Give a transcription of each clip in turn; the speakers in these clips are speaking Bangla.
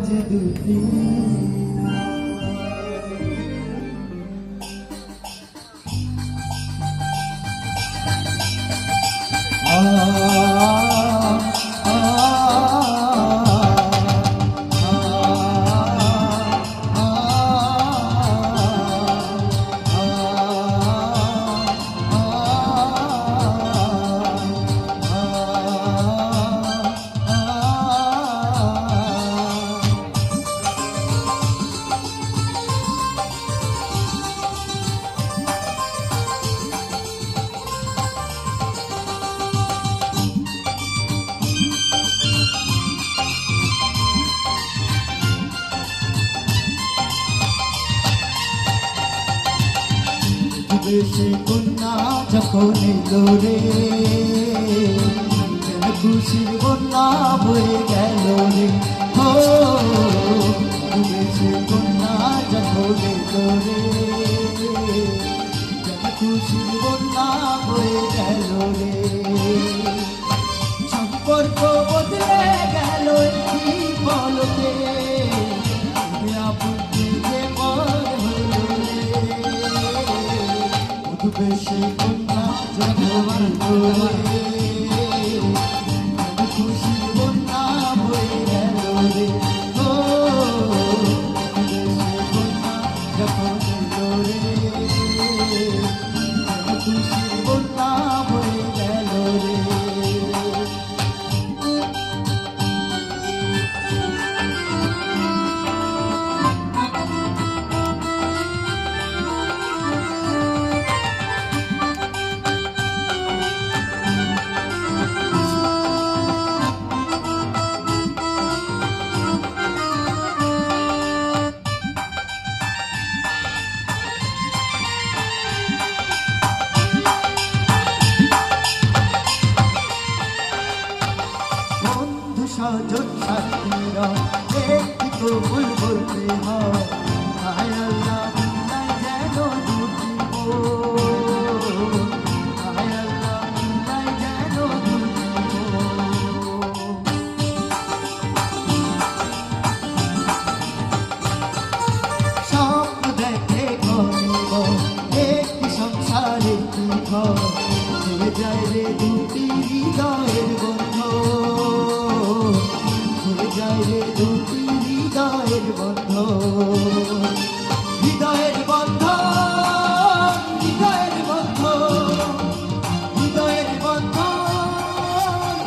যে দুটি দেশে কন্যা যখন এলো রে খুশির বন্যা বয়ে গেল রে হো দেশে কন্যা যখন এলো রে খুশির বন্যা বয়ে গেল রে সম্পর্ক বদলে গেল কি বলতে বেশি কন্যা যখন খুশি বন্যা বয়ে গেল রে ও কন্যা যখন রে খুশি বন্যা বয়ে গেল রে সজন সাথীরা একটি কবুল বলতে হয় হায় আল্লাহ মিলাই যেন দুটি হায় আল্লাহ মিলাই যেন দুটি স্বপ্ন দেখে গরিব একটি সংসারে কি ঘর হয়ে যায় রে দুটি হৃদয়ের বন্ধ রে দুটি হৃদয়ের বন্ধ হৃদয়ের বন্ধ হৃদয়ের বন্ধ হৃদয়ের বন্ধ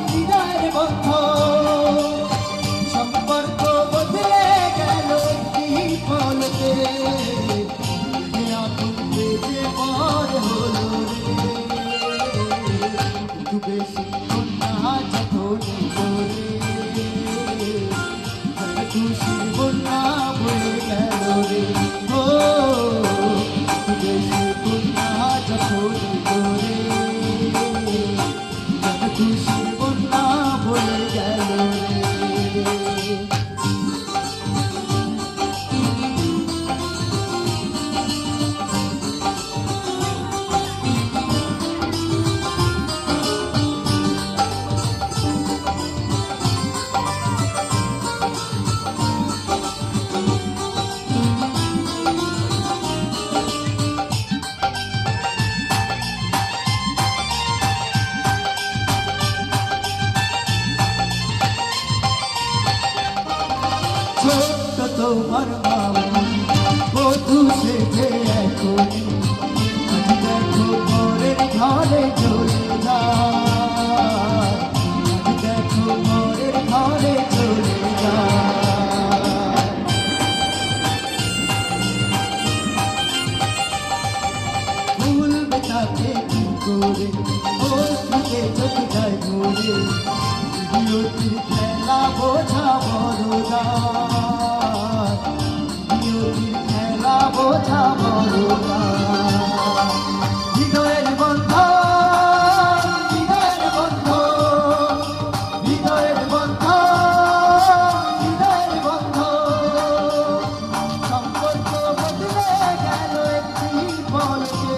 হৃদয়ের বন্ধ সম্পর্ক বদলে গেল কি পলকে যে পর হলো রে বেশি কন্যা যখন খুশির বন্যা বয়ে গেল রে ও দেশে কন্যা যখন রে খুশির বন্যা বয়ে গেল রে ছোট্ট তোমার মামনি বধূ সেজে এখনই আজ দেখো ঘরের ঘরে চলে যায় আজ দেখো ঘরের ঘরে চলে যায় ভুলবে তাকে কি করে অশ্রুতে চোখ যায় ভরে বিরতির খেলা বোঝা বড় খেলা বোঝা বড় হৃদয়ের বন্ধ হৃদয়ের বন্ধ হৃদয়ের বন্ধ হৃদয়ের বন্ধ সম্পর্ক বদলে গেল একটি বলকে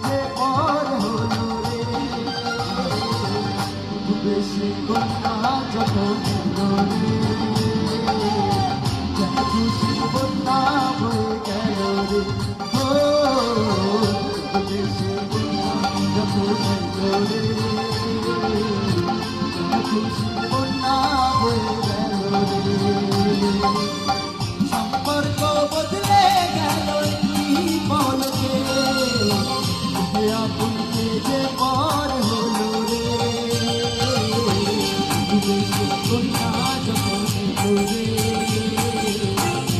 যে পর হলো রে বেশি কন্যা যখন রে যেন খুশি বন্যা বয়ে গেল রে ও দেশে বন্যা যত গেল রে যেন খুশি বন্যা বয়ে গেল রে